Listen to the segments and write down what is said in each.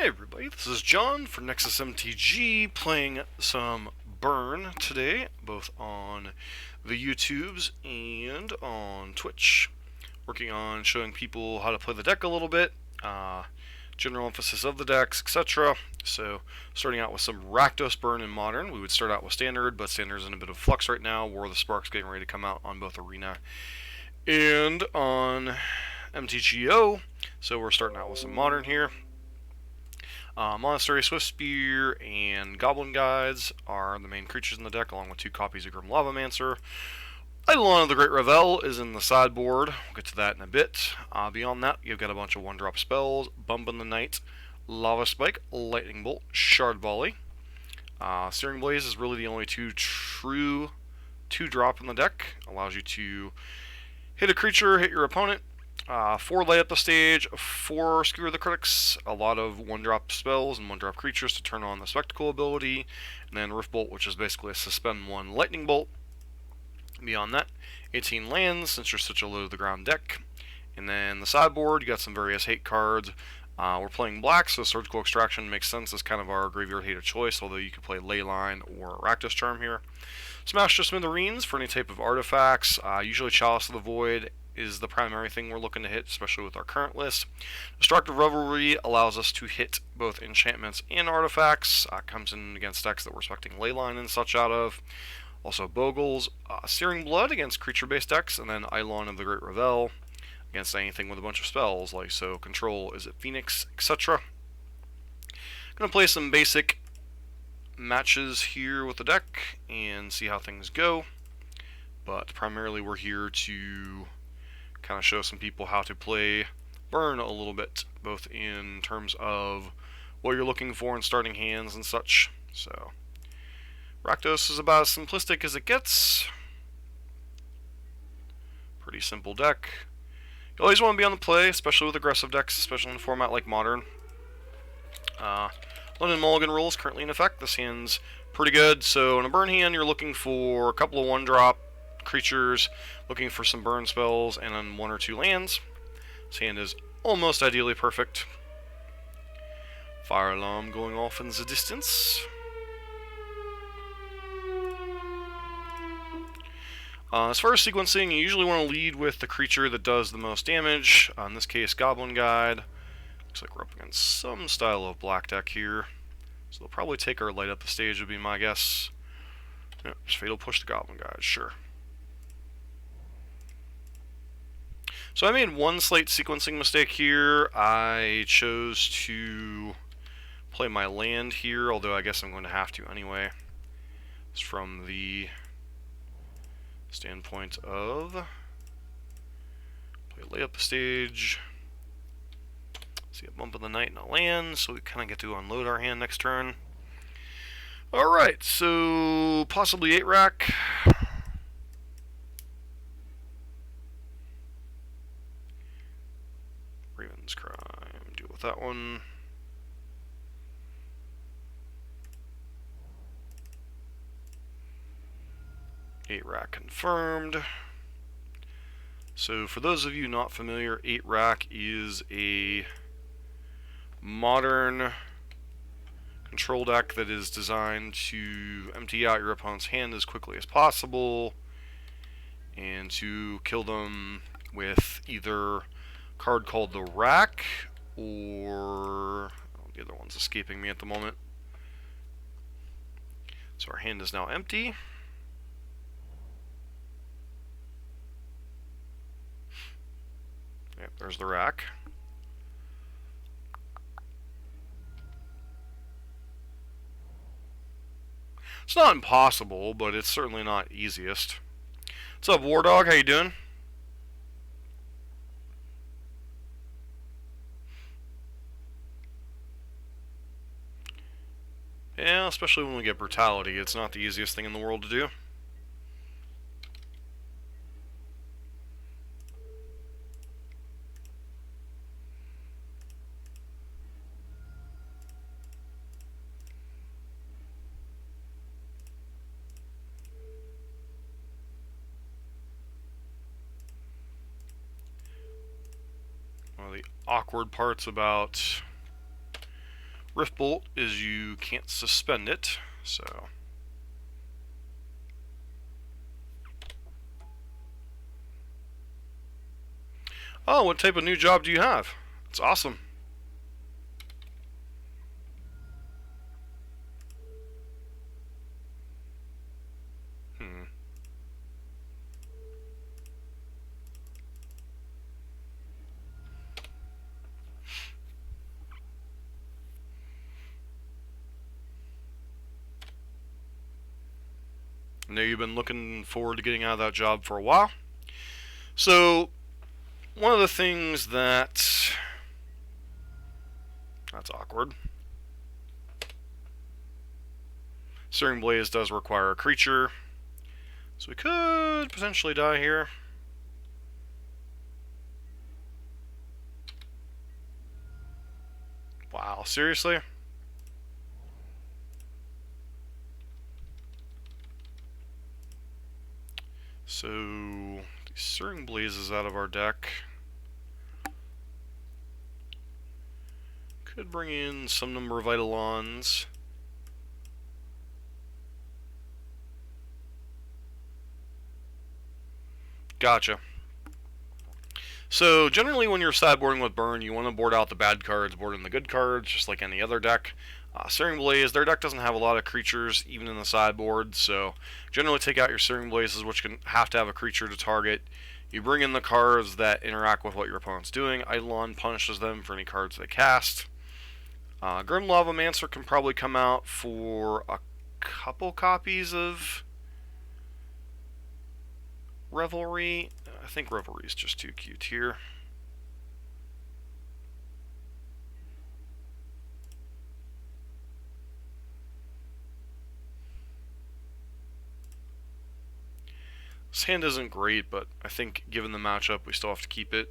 Hey everybody, this is John for Nexus MTG playing some Burn today, both on the YouTubes and on Twitch. Working on showing people how to play the deck a little bit, general emphasis of the decks, etc. So, starting out with some Rakdos Burn in Modern. We would start out with Standard, but Standard is in a bit of flux right now. War of the Spark's getting ready to come out on both Arena and on MTGO. So we're starting out with some Modern here. Monastery Swiftspear and Goblin Guides are the main creatures in the deck, along with 2 copies of Grim Lavamancer. Eidolon of the Great Revel is in the sideboard. We'll get to that in a bit. Beyond that, you've got a bunch of 1-drop spells: Bump in the Night, Lava Spike, Lightning Bolt, Shard Volley. Searing Blaze is really the only true 2-drop in the deck. Allows you to hit a creature, hit your opponent. 4 light up the stage, 4 skewer the critics, a lot of 1-drop spells and 1-drop creatures to turn on the spectacle ability, and then Rift Bolt, which is basically a suspend 1 lightning bolt. Beyond that, 18 lands, since you're such a low to the ground deck. And then the sideboard, you got some various hate cards. We're playing black, so Surgical Extraction makes sense as kind of our graveyard hate of choice, although you could play Leyline or Rakdos Charm here. Smash to Smithereens for any type of artifacts, usually Chalice of the Void is the primary thing we're looking to hit, especially with our current list. Destructive Revelry allows us to hit both enchantments and artifacts. Comes in against decks that we're expecting Leyline and such out of. Also Bogles, Searing Blood against creature-based decks, and then Eidolon of the Great Revel against anything with a bunch of spells, like so Control, Is It Phoenix, etc. Gonna play some basic matches here with the deck and see how things go. But primarily we're here to kind of show some people how to play Burn a little bit, both in terms of what you're looking for in starting hands and such. So, Rakdos is about as simplistic as it gets. Pretty simple deck. You always want to be on the play, especially with aggressive decks, especially in a format like Modern. London Mulligan rule is currently in effect. This hand's pretty good. So in a Burn hand, you're looking for a couple of 1-drop creatures, looking for some burn spells, and then 1 or 2 lands. This hand is almost ideally perfect. Fire alarm going off in the distance. As far as sequencing, you usually want to lead with the creature that does the most damage. In this case, Goblin Guide. Looks like we're up against some style of black deck here. So they'll probably take our light up the stage, would be my guess. Yep, just Fatal Push the Goblin Guide, sure. So I made one slight sequencing mistake here. I chose to play my land here, although I guess I'm going to have to anyway. It's from the standpoint of play lay up the stage. See a Bump in the Night and a land, so we kind of get to unload our hand next turn. Alright, so possibly 8 rack. Raven's Crime, deal with that one. Eight rack confirmed. So for those of you not familiar, 8 rack is a modern control deck that is designed to empty out your opponent's hand as quickly as possible and to kill them with either a card called the Rack or the other one's escaping me at the moment. So our hand is now empty. Yep, there's the Rack. It's not impossible, but it's certainly not easiest. What's up, War Dog? How you doing? Yeah, especially when we get Brutality, it's not the easiest thing in the world to do. One of the awkward parts about Rift Bolt is you can't suspend it, so... Oh, what type of new job do you have? It's awesome. I know you've been looking forward to getting out of that job for a while. So, one of the things that's awkward. Searing Blaze does require a creature, so we could potentially die here. Wow, seriously? So, the Searing Blaze is out of our deck. Could bring in some number of Eidolons. Gotcha. So, generally when you're sideboarding with Burn, you want to board out the bad cards, board in the good cards, just like any other deck. Searing Blaze, their deck doesn't have a lot of creatures, even in the sideboard, so generally take out your Searing Blazes, which can have to have a creature to target. You bring in the cards that interact with what your opponent's doing. Eidolon punishes them for any cards they cast. Grim Lavamancer can probably come out for a couple copies of Revelry. I think Revelry is just too cute here. This hand isn't great, but I think given the matchup, we still have to keep it.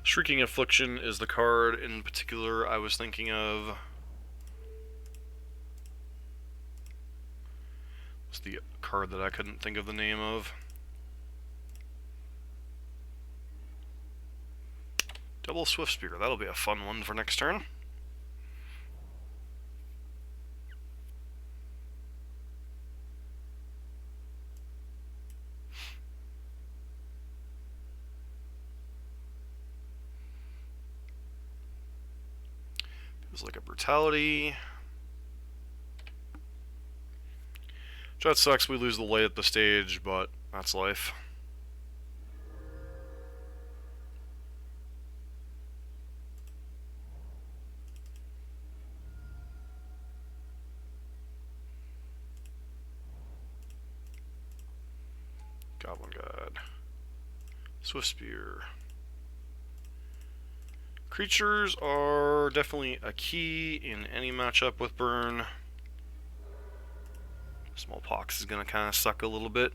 Shrieking Affliction is the card in particular I was thinking of. It's the card that I couldn't think of the name of. Double Swift Spear, that'll be a fun one for next turn. Feels like a Brutality. That sucks, we lose the light at the stage, but that's life. Goblin God. Swift Spear. Creatures are definitely a key in any matchup with Burn. Smallpox is going to kind of suck a little bit.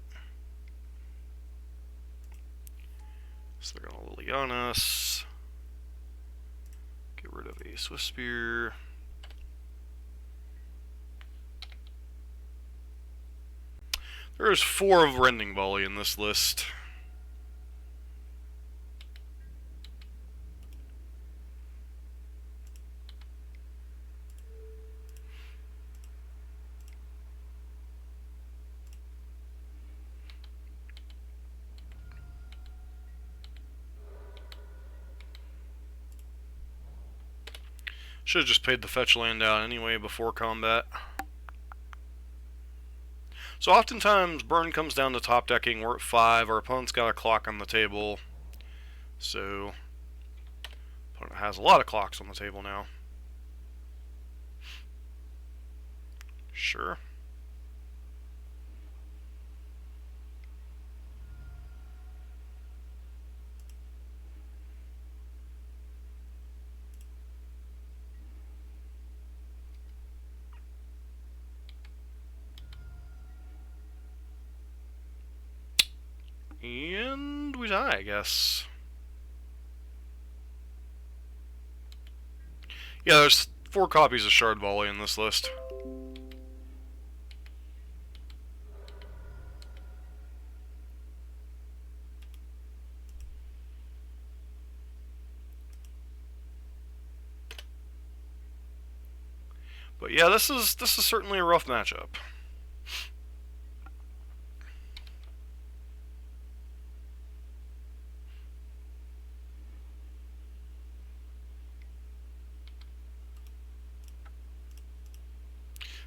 So they're going to Lilianas. Get rid of a Swift Spear. There's 4 of Rending Volley in this list. Should have just paid the fetch land out anyway before combat. So oftentimes, Burn comes down to top decking. We're at 5. Our opponent's got a clock on the table. So, opponent has a lot of clocks on the table now. Sure. And we die, I guess. Yeah, there's 4 copies of Shard Volley in this list. But yeah, this is certainly a rough matchup.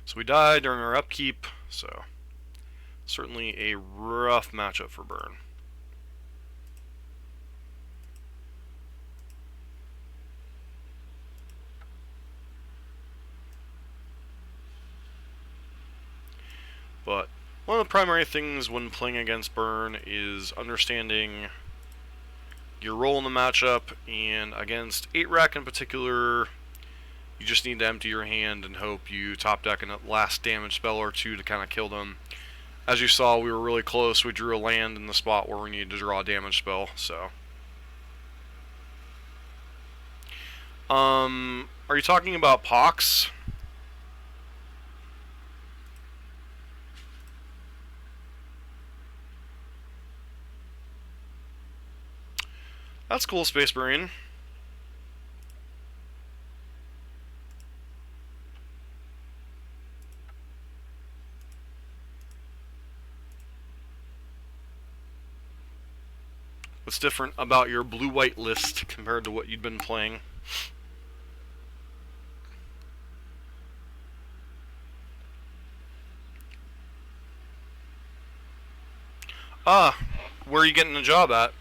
So we died during our upkeep, so certainly a rough matchup for Burn. But one of the primary things when playing against Burn is understanding your role in the matchup, and against 8-Rack in particular, you just need to empty your hand and hope you top deck a last damage spell or two to kind of kill them. As you saw, we were really close. We drew a land in the spot where we needed to draw a damage spell, so. Are you talking about Pox? That's cool, Space Marine. What's different about your blue-white list compared to what you'd been playing? Ah, where are you getting a job at?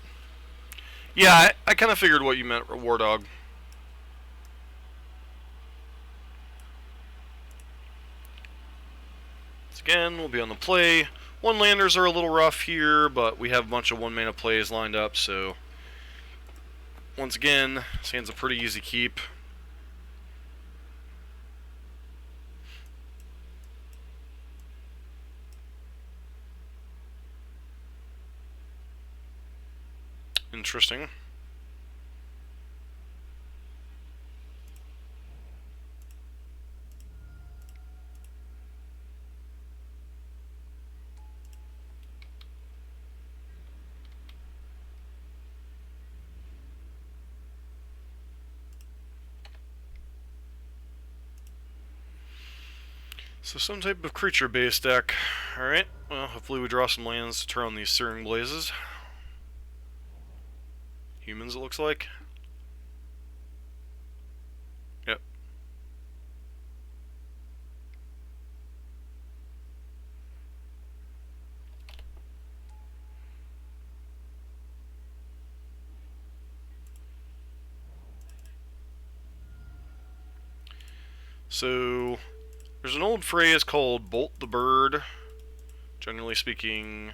Yeah, I kind of figured what you meant, War Dog. So again, we'll be on the play. 1-landers are a little rough here, but we have a bunch of 1-mana plays lined up, so once again, this hand's a pretty easy keep. Interesting. So some type of creature-based deck. Alright, well, hopefully we draw some lands to turn on these Searing Blazes. Humans, it looks like. Yep. So, there's an old phrase called bolt the bird. Generally speaking,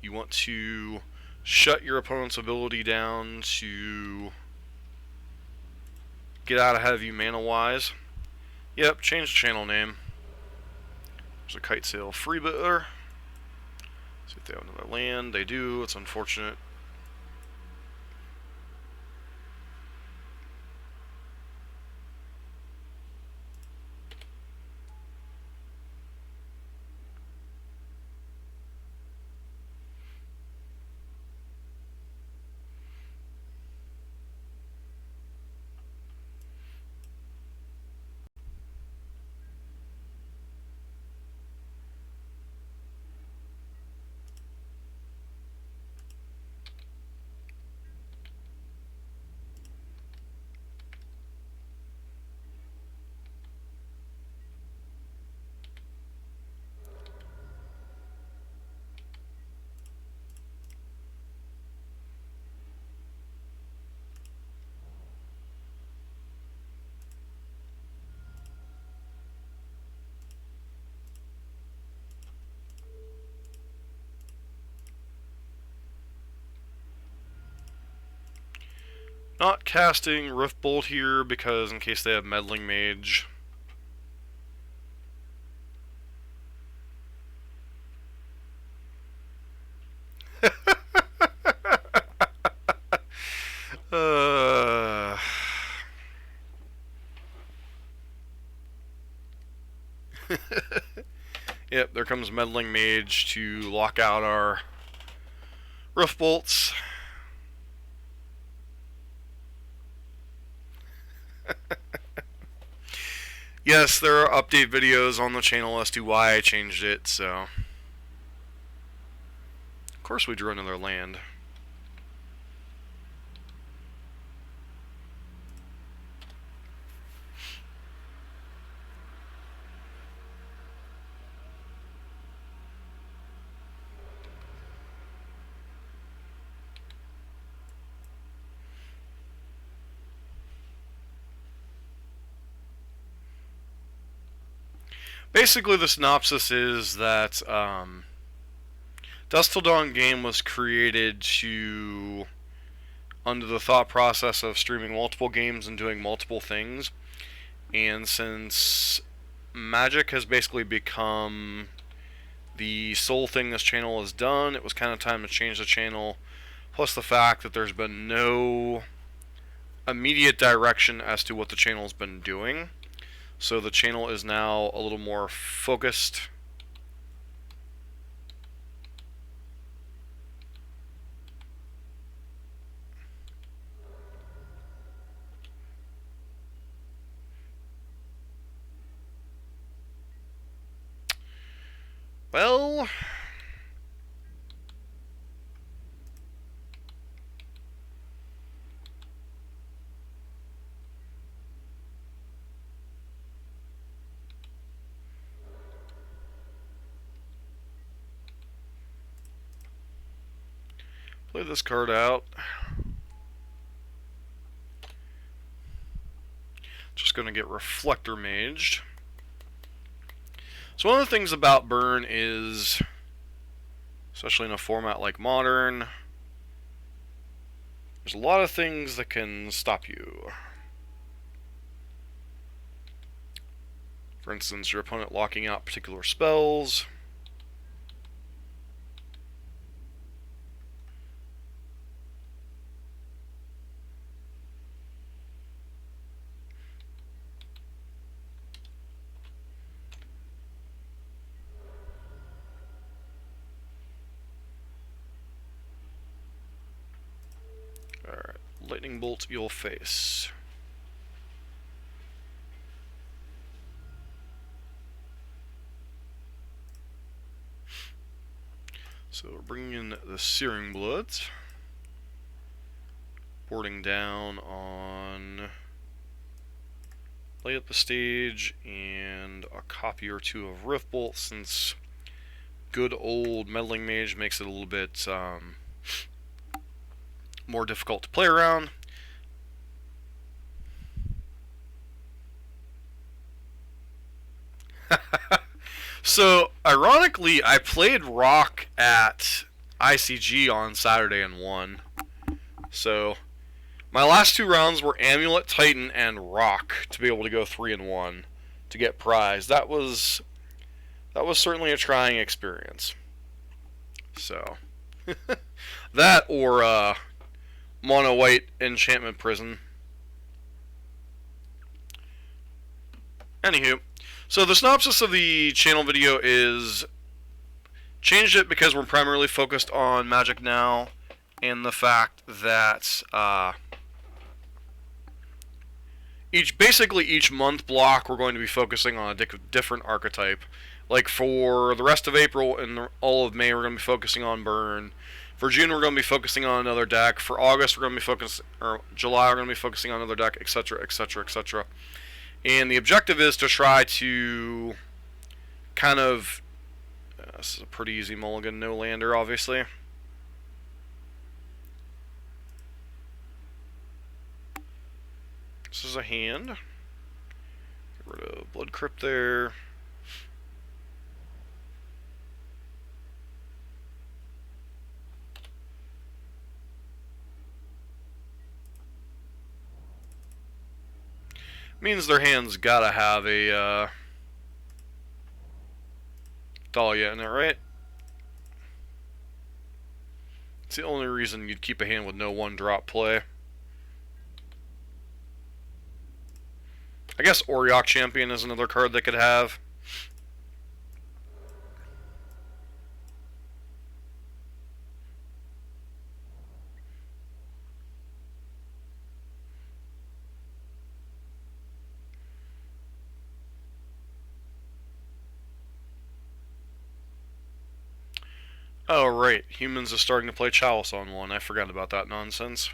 you want to shut your opponent's ability down to get out ahead of you mana-wise. Yep, change the channel name. There's a Kite Sail freebooter. See if they have another land. They do. It's unfortunate. Not casting Rift Bolt here because in case they have Meddling Mage. uh, Yep, there comes Meddling Mage to lock out our roof bolts. Yes, there are update videos on the channel as to why I changed it, so... Of course we drew another land. Basically, the synopsis is that Dusk Till Dawn game was created to, under the thought process of streaming multiple games and doing multiple things. And since Magic has basically become the sole thing this channel has done, it was kind of time to change the channel. Plus the fact that there's been no immediate direction as to what the channel's been doing. So the channel is now a little more focused. Well... play this card out. Just going to get Reflector Maged. So one of the things about Burn is, especially in a format like Modern, there's a lot of things that can stop you. For instance, your opponent locking out particular spells. Alright, Lightning Bolt you'll face. So we're bringing in the Searing Bloods. Boarding down on Light Up the Stage and a copy or two of Riftbolt, since good old Meddling Mage makes it a little bit more difficult to play around. So, ironically, I played Rock at ICG on Saturday and won. So, my last two rounds were Amulet, Titan, and Rock to be able to go 3-1 to get prize. That was certainly a trying experience. So, that or Mono White Enchantment Prison. Anywho, so the synopsis of the channel video is, changed it because we're primarily focused on Magic now, and the fact that basically each month block we're going to be focusing on a different archetype. Like for the rest of April and all of May, we're going to be focusing on Burn. For June, we're going to be focusing on another deck. For August, we're going to be focusing, or July, we're going to be focusing on another deck, etc., etc., etc. And the objective is to try to kind of, this is a pretty easy mulligan, no lander, obviously. This is a hand. Get rid of Blood Crypt there. Means their hand's gotta have a Dahlia in it, right? It's the only reason you'd keep a hand with no one-drop play. I guess Auriok Champion is another card they could have. Oh, right. Humans is starting to play Chalice on one. I forgot about that nonsense.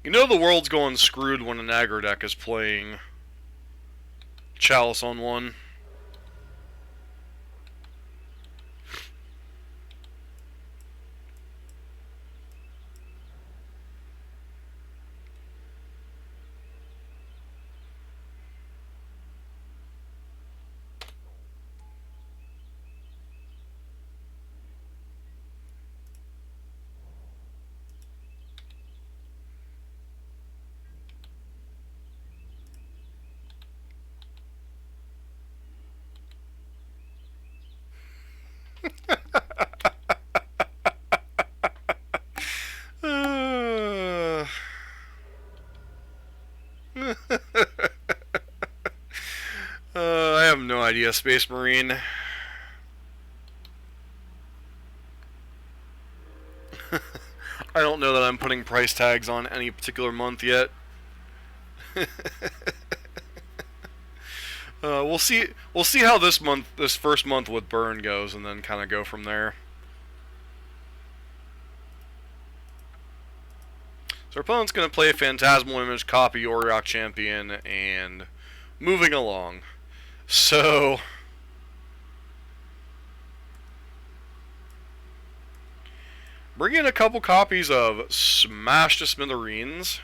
You know the world's going screwed when an aggro deck is playing Chalice on one. I have no idea, Space Marine. I don't know that I'm putting price tags on any particular month yet. We'll see. We'll see how this first month with Burn goes, and then kind of go from there. So our opponent's going to play a Phantasmal Image, copy Auriok Champion, and moving along. So bring in a couple copies of Smash to Smithereens.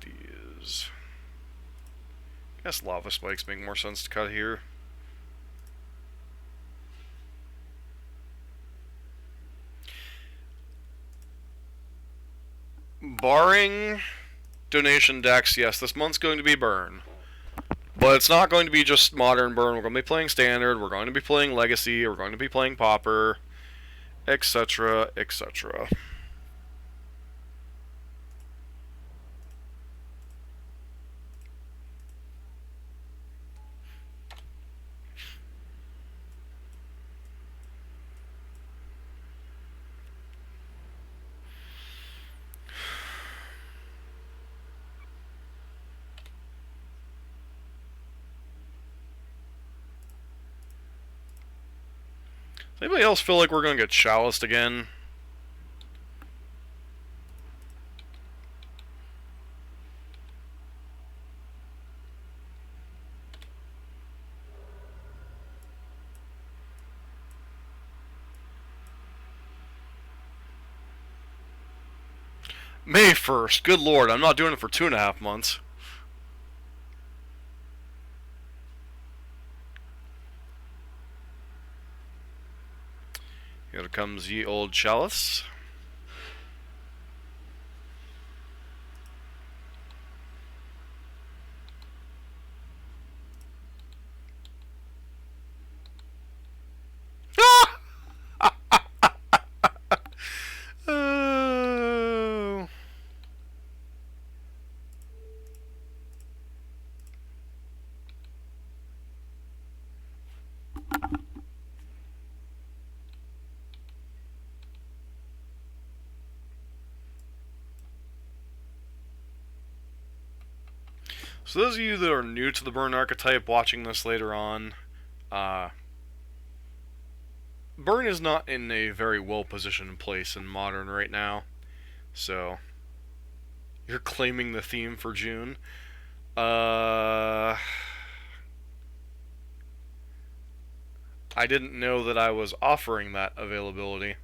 Get these. I guess Lava Spikes make more sense to cut here. Barring donation decks, yes, this month's going to be Burn. But it's not going to be just Modern Burn. We're going to be playing Standard, we're going to be playing Legacy, we're going to be playing Pauper, etc., etc. Does anybody else feel like we're going to get Chaliced again? May 1st. Good lord, I'm not doing it for 2.5 months. Here comes ye old Chalice. Oh. So those of you that are new to the Burn archetype watching this later on, Burn is not in a very well-positioned place in Modern right now. So, you're claiming the theme for June. I didn't know that I was offering that availability.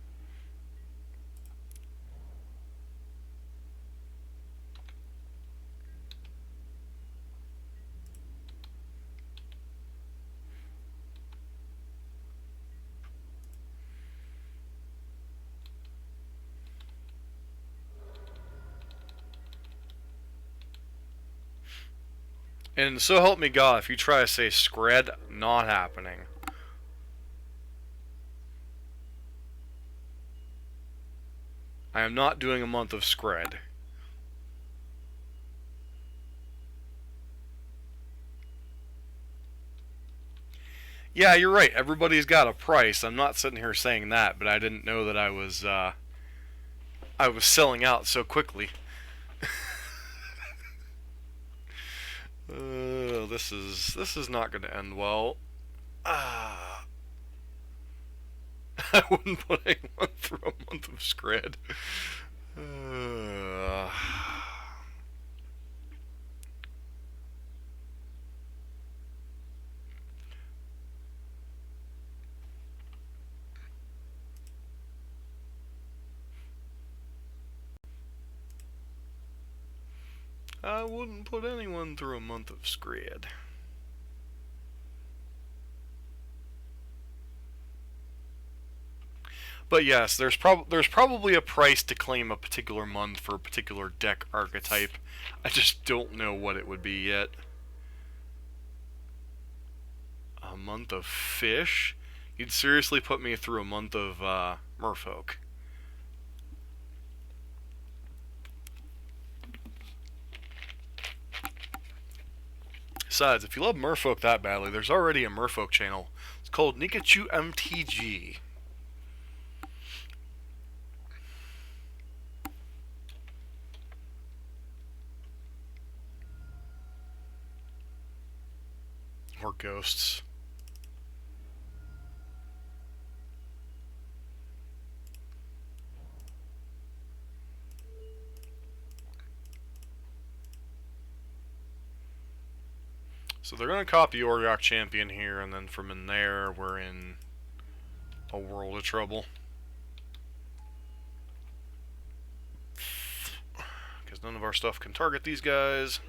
And so help me God, if you try to say Scred, not happening. I am not doing a month of Scred. Yeah, you're right. Everybody's got a price. I'm not sitting here saying that, but I didn't know that I was selling out so quickly. This is not going to end well. Ah, I wouldn't put anyone through a month of scred. Uh, I wouldn't put anyone through a month of scred. But yes, there's probably a price to claim a particular month for a particular deck archetype. I just don't know what it would be yet. A month of fish? You'd seriously put me through a month of merfolk. Besides, if you love merfolk that badly, there's already a merfolk channel. It's called Nikachu MTG. Or ghosts. So they're going to copy Orgok Champion here, and then from in there, we're in a world of trouble. Because none of our stuff can target these guys.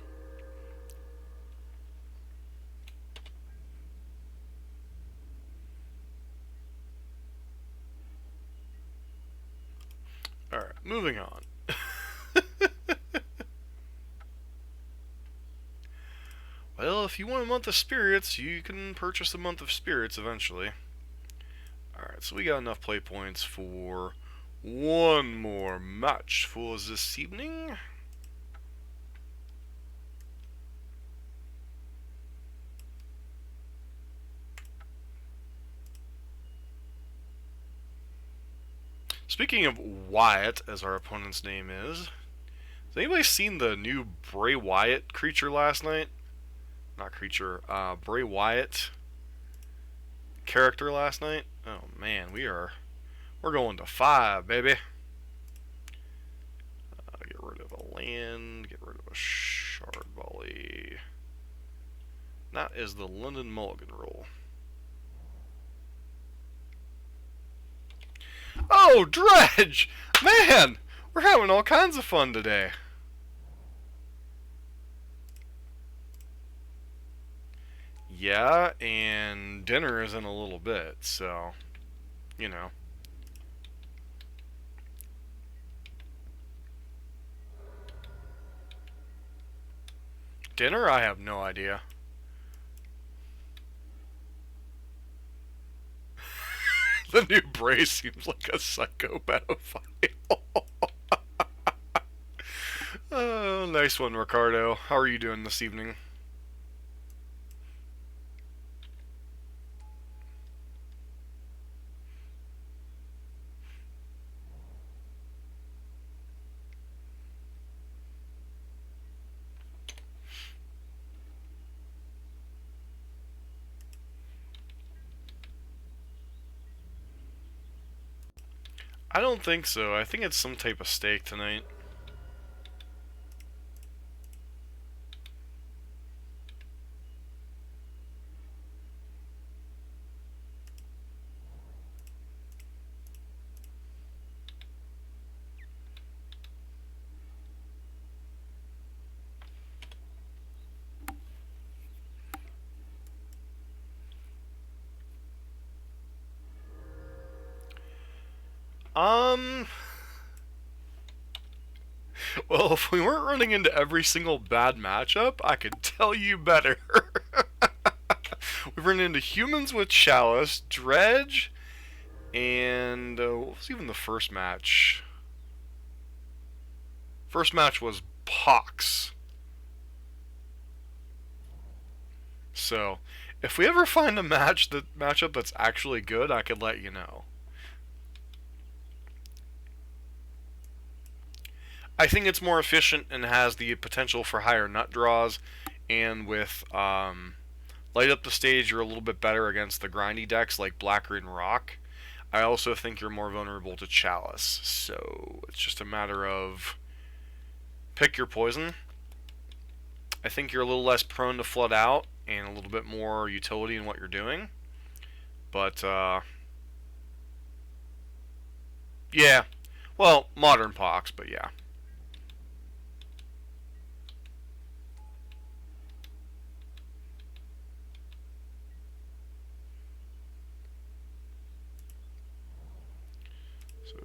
Alright, moving on. Well, if you want a month of spirits, you can purchase a month of spirits eventually. Alright, so we got enough play points for one more match for this evening. Speaking of Wyatt, as our opponent's name is, has anybody seen the new Bray Wyatt creature last night? Not creature, Bray Wyatt character last night? Oh man, we're going to 5, baby. Get rid of a land, get rid of a shard volley. That is the London Mulligan rule. Oh, Dredge! Man, we're having all kinds of fun today. Yeah, and dinner is in a little bit, so, you know. Dinner? I have no idea. The new Bray seems like a psycho pedophile. Oh, nice one, Ricardo. How are you doing this evening? I don't think so. I think it's some type of steak tonight. Well, if we weren't running into every single bad matchup, I could tell you better. We've run into humans with Chalice, Dredge, and what was even the first match? First match was Pox. So, If we ever find a matchup that's actually good, I could let you know. I think it's more efficient and has the potential for higher nut draws, and with Light Up the Stage, you're a little bit better against the grindy decks like Black Green Rock. I also think you're more vulnerable to Chalice, so it's just a matter of pick your poison. I think you're a little less prone to flood out and a little bit more utility in what you're doing. But, yeah. Well, modern Pox, but yeah. So,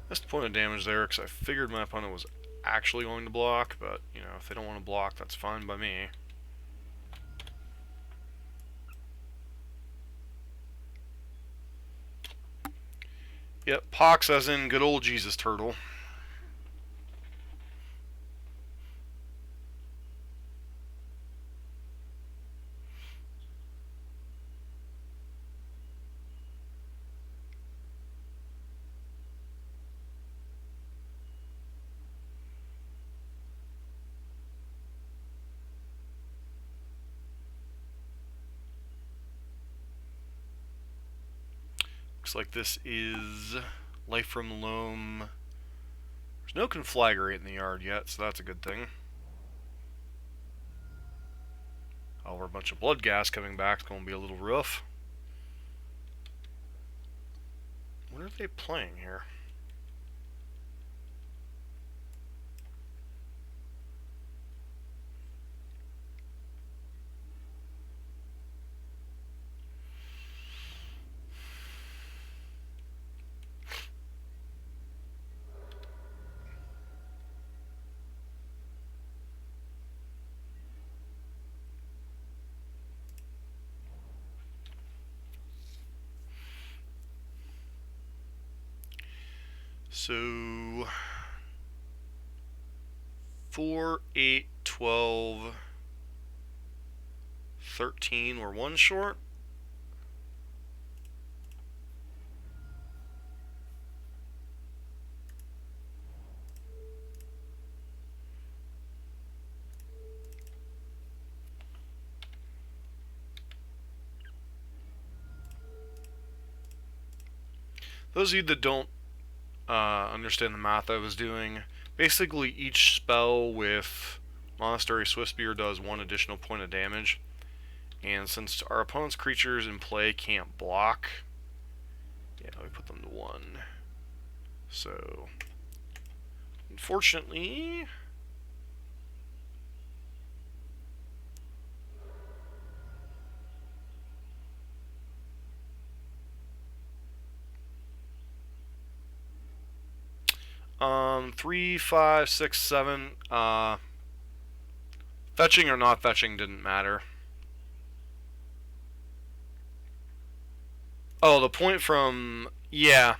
missed a point of damage there because I figured my opponent was actually going to block, but, you know, if they don't want to block, that's fine by me. Yep, Pox as in good old Jesus Turtle. Looks like this is Life from Loam. There's no Conflagrate in the yard yet, so that's a good thing. However, a bunch of Blood Gas coming back is going to be a little rough. What are they playing here? So 4, 8, 12, 13, we're one short. Those of you that don't understand the math I was doing, basically each spell with Monastery Swiftspear does 1 additional point of damage, and since our opponent's creatures in play can't block, yeah, we put them to 1. So, unfortunately, three, 5, 6, 7. Fetching or not fetching didn't matter. Oh, the point from, yeah.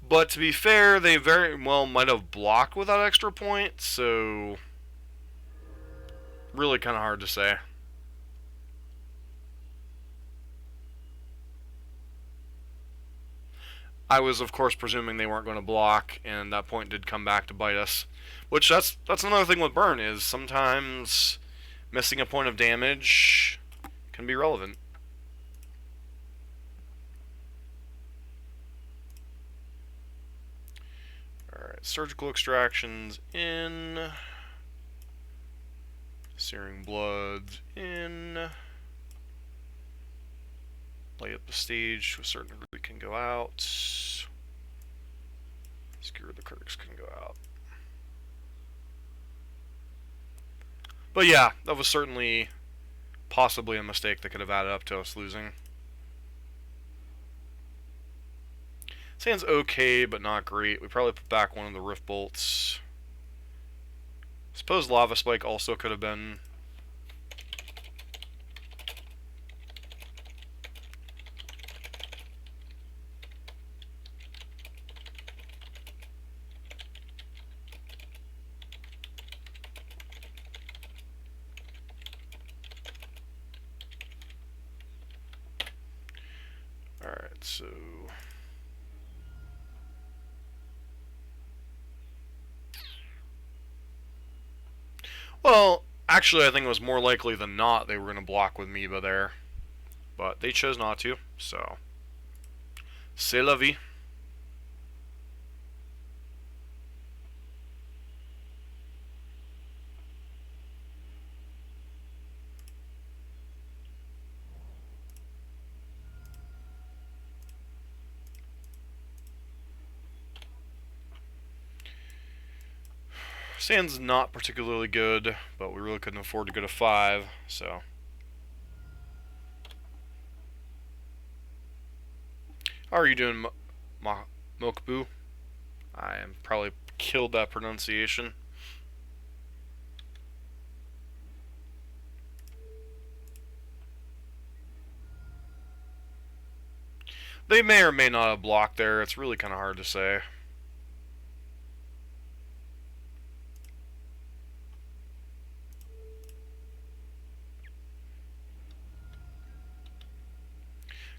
But to be fair, they very well might have blocked with that extra point, so really kind of hard to say. I was, of course, presuming they weren't going to block, and that point did come back to bite us. Which, that's another thing with Burn, is sometimes missing a point of damage can be relevant. Alright, Surgical Extractions in. Searing Bloods in. Light Up the Stage to a certain degree can go out. Skewer the Critics can go out. But yeah, that was certainly possibly a mistake that could have added up to us losing. Sand's okay, but not great. We probably put back one of the Rift Bolts. Suppose Lava Spike also could have been so... Well, actually, I think it was more likely than not they were going to block with Meba there. But they chose not to, so... C'est la vie. Sand's not particularly good, but we really couldn't afford to go to 5, so... How are you doing, Mokbu? I am probably killed that pronunciation. They may or may not have blocked there. It's really kind of hard to say.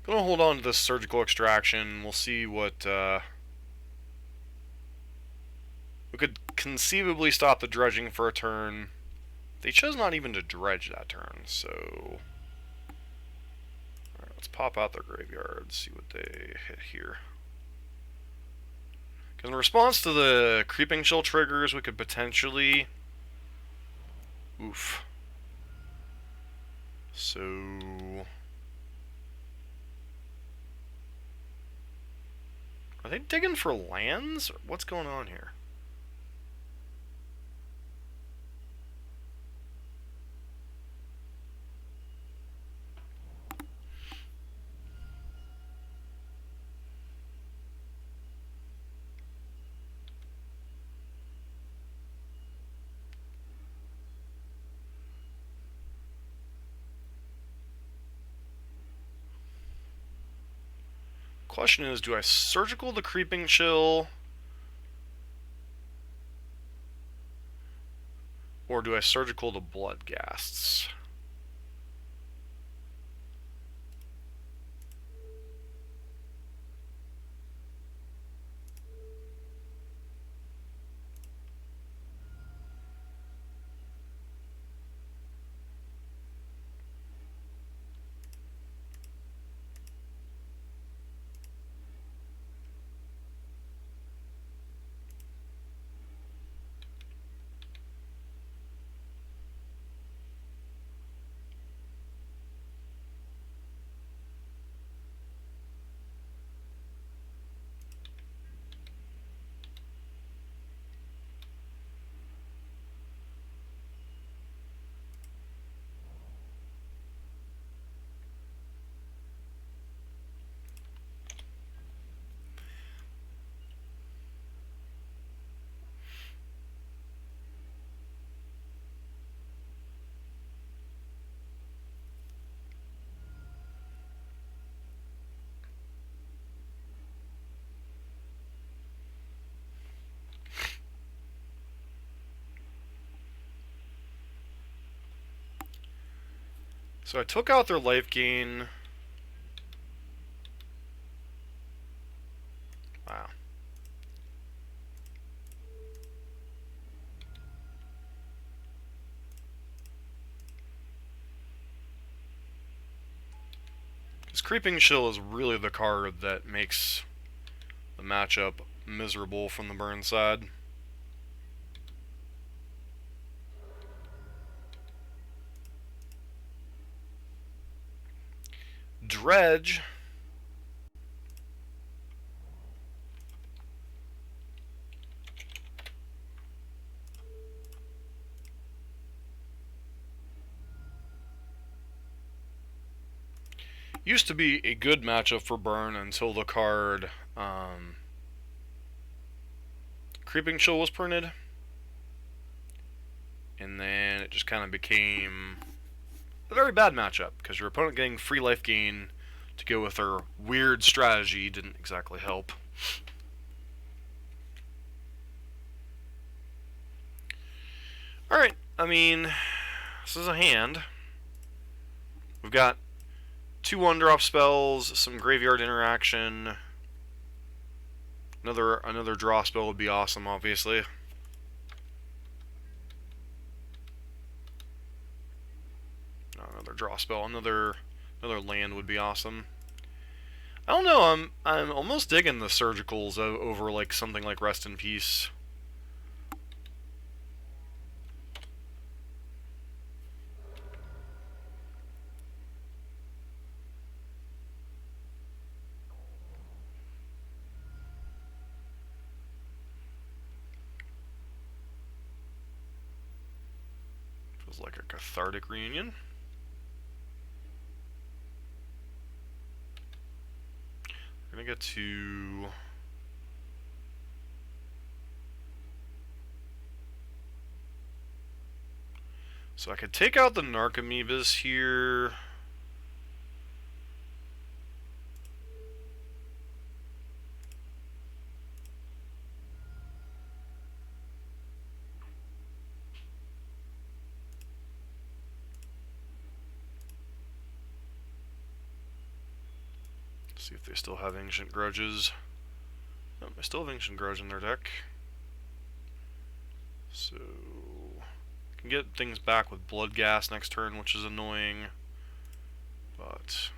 Gonna hold on to this surgical extraction. We'll see what... we could conceivably stop the dredging for a turn. They chose not even to dredge that turn, so... Alright, let's pop out their graveyard, see what they hit here. Because in response to the Creeping Chill triggers, we could potentially... Oof. So... Are they digging for lands? What's going on here? Question is, do I surgical the Creeping Chill? Or do I surgical the Bloodghasts? So I took out their life gain. Wow. Because Creeping Chill is really the card that makes the matchup miserable from the burn side. Dredge. Used to be a good matchup for burn until the card Creeping Chill was printed. And then it just kind of became a very bad matchup, because your opponent getting free life gain to go with their weird strategy didn't exactly help. Alright, I mean, this is a hand. We've got 2 1-drop spells, some graveyard interaction. Another draw spell would be awesome, obviously. Another draw spell, another land would be awesome. I don't know. I'm almost digging the surgicals over like something like Rest in Peace. Feels like a cathartic reunion. We're gonna get to. So I could take out the Narcomoebas here. See if they still have Ancient Grudges. Nope, they still have Ancient Grudge in their deck. So can get things back with Blood Gas next turn, which is annoying. But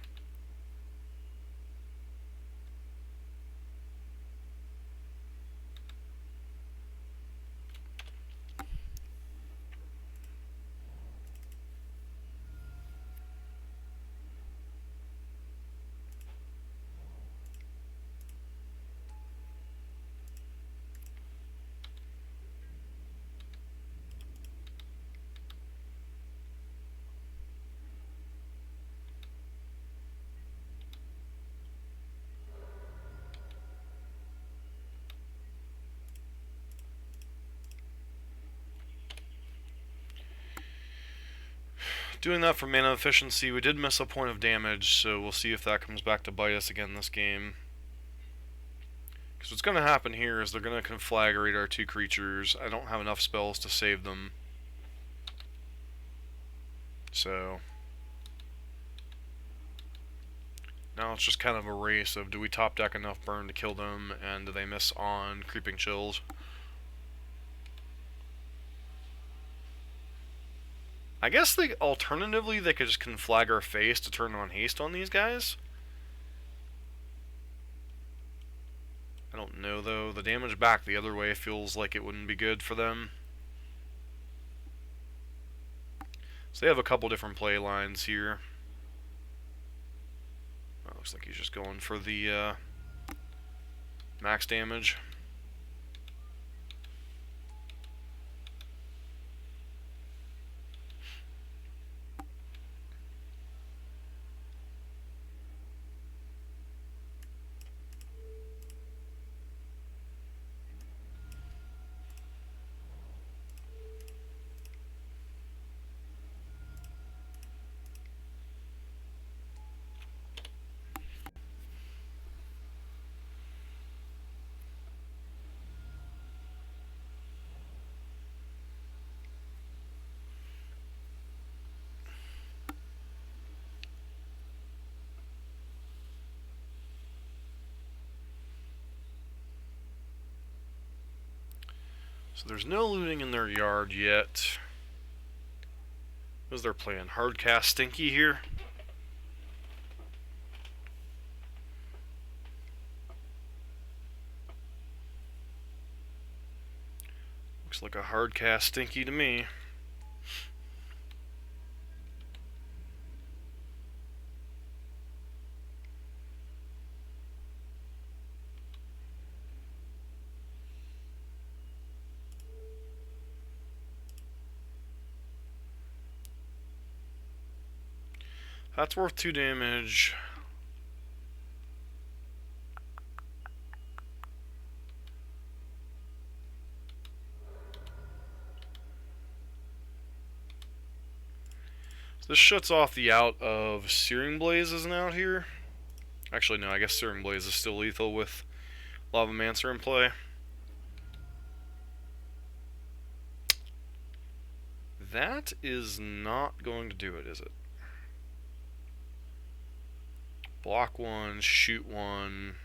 doing that for mana efficiency, we did miss a point of damage, so we'll see if that comes back to bite us again this game. Because what's going to happen here is they're going to conflagrate our 2 creatures. I don't have enough spells to save them. So now it's just kind of a race of, do we top deck enough burn to kill them, and do they miss on Creeping Chills? I guess alternatively they could just conflag our face to turn on haste on these guys. I don't know though. The damage back the other way feels like it wouldn't be good for them. So they have a couple different play lines here. Oh, looks like he's just going for the max damage. So there's no looting in their yard yet. What is their plan? Hardcast Stinky here? Looks like a hardcast Stinky to me. That's worth 2 damage. This shuts off the out of Searing Blaze isn't out here. Actually, no, I guess Searing Blaze is still lethal with Lavamancer in play. That is not going to do it, is it? Block one, shoot one.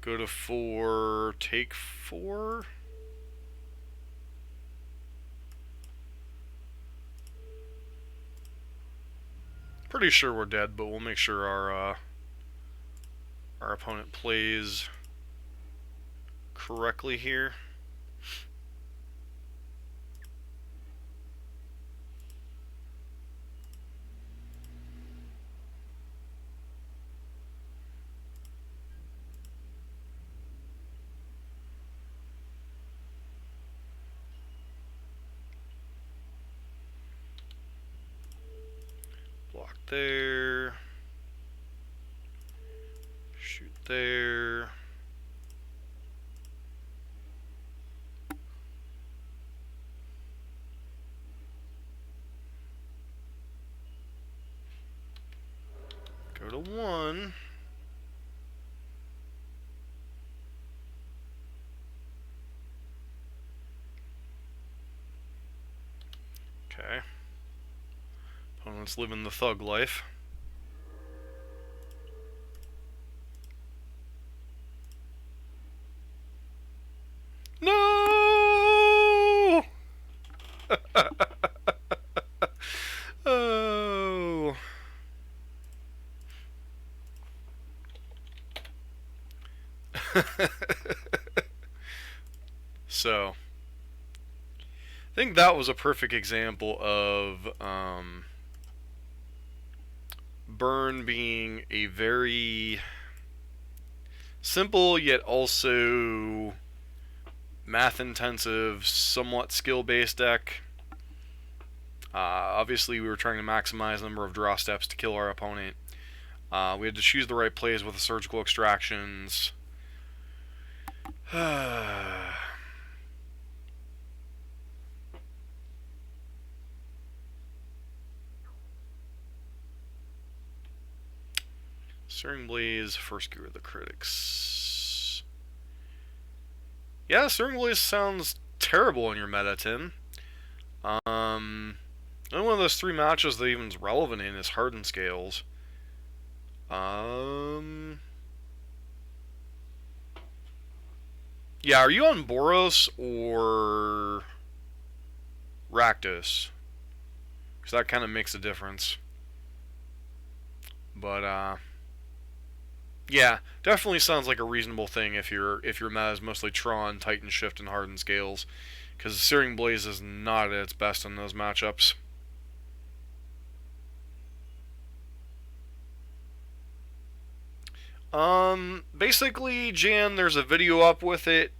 Go to 4, take 4. Pretty sure we're dead, but we'll make sure our opponent plays correctly here. Block there. Shoot there. Go to 1. Okay. Opponent's living the thug life. No! Oh. So, I think that was a perfect example of Burn being a very simple yet also math-intensive, somewhat skill-based deck. Obviously, we were trying to maximize the number of draw steps to kill our opponent. We had to choose the right plays with the surgical extractions. Searing Blaze, first gear of the critics. Yeah, Searing Blaze sounds terrible in your meta, Tim. Only one of those 3 matches that even's relevant in is Hardened Scales. Yeah, are you on Boros or Rakdos? Because that kind of makes a difference. But, yeah, definitely sounds like a reasonable thing if your meta is mostly Tron, Titan Shift, and Hardened Scales. Because Searing Blaze is not at its best in those matchups. Basically, Jan, there's a video up with it,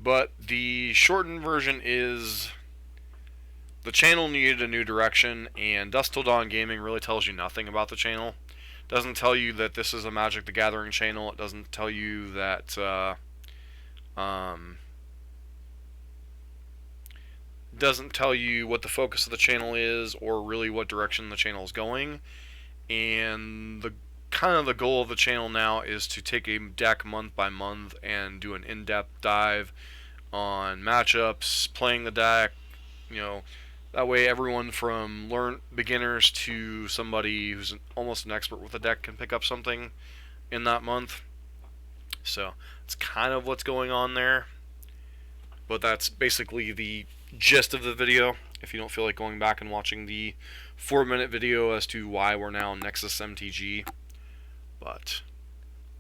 but the shortened version is the channel needed a new direction, and Dusk Till Dawn Gaming really tells you nothing about the channel. It doesn't tell you that this is a Magic the Gathering channel. It doesn't tell you that, doesn't tell you what the focus of the channel is or really what direction the channel is going. And the goal of the channel now is to take a deck month by month and do an in-depth dive on matchups, playing the deck, that way everyone from beginners to somebody who's almost an expert with the deck can pick up something in that month. So it's kind of what's going on there. But that's basically the gist of the video. If you don't feel like going back and watching the 4-minute video as to why we're now Nexus MTG. But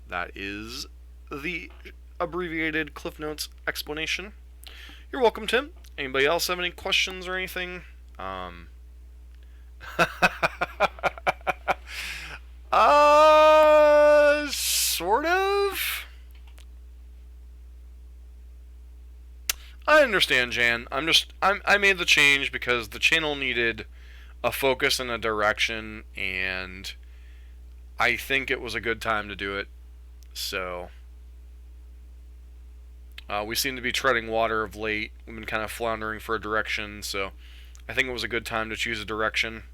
that is the abbreviated Cliff Notes explanation. You're welcome, Tim. Anybody else have any questions or anything? Sort of. I understand, Jan. I made the change because the channel needed a focus and a direction, and I think it was a good time to do it. So, we seem to be treading water of late. We've been kind of floundering for a direction, so I think it was a good time to choose a direction.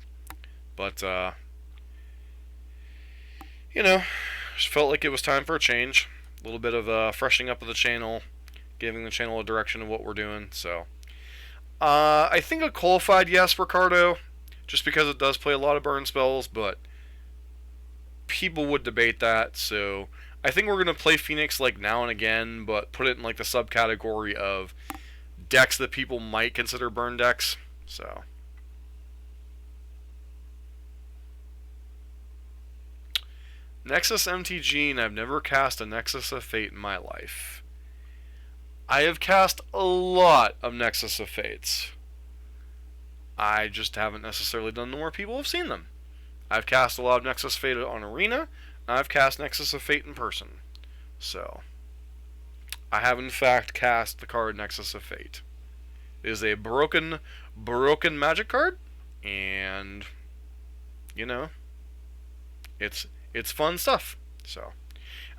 But, you know, just felt like it was time for a change. A little bit of freshening up of the channel, giving the channel a direction of what we're doing. So, I think a qualified yes, Ricardo, just because it does play a lot of burn spells, but people would debate that. So, I think we're going to play Phoenix like now and again, but put it in like the subcategory of decks that people might consider burn decks. So, Nexus MTG, and I've never cast a Nexus of Fate in my life. I have cast a lot of Nexus of Fates. I just haven't necessarily done them where people have seen them. I've cast a lot of Nexus of Fate on Arena, and I've cast Nexus of Fate in person. So, I have in fact cast the card Nexus of Fate. It is a broken magic card, and, you know, it's fun stuff. So,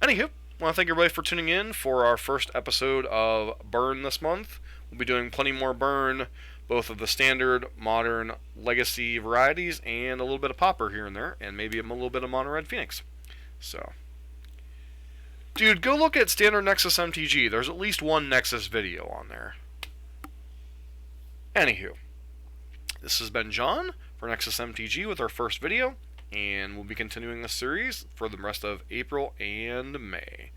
anywho, I want to thank everybody for tuning in for our first episode of Burn this month. We'll be doing plenty more Burn, both of the standard, modern, legacy varieties, and a little bit of Pauper here and there, and maybe a little bit of Mono Red Phoenix. So, dude, go look at standard Nexus MTG. There's at least one Nexus video on there. Anywho, this has been John for Nexus MTG with our first video, and we'll be continuing this series for the rest of April and May.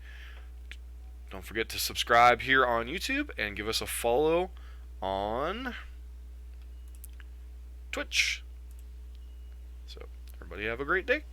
Don't forget to subscribe here on YouTube and give us a follow on Twitch. So, everybody have a great day.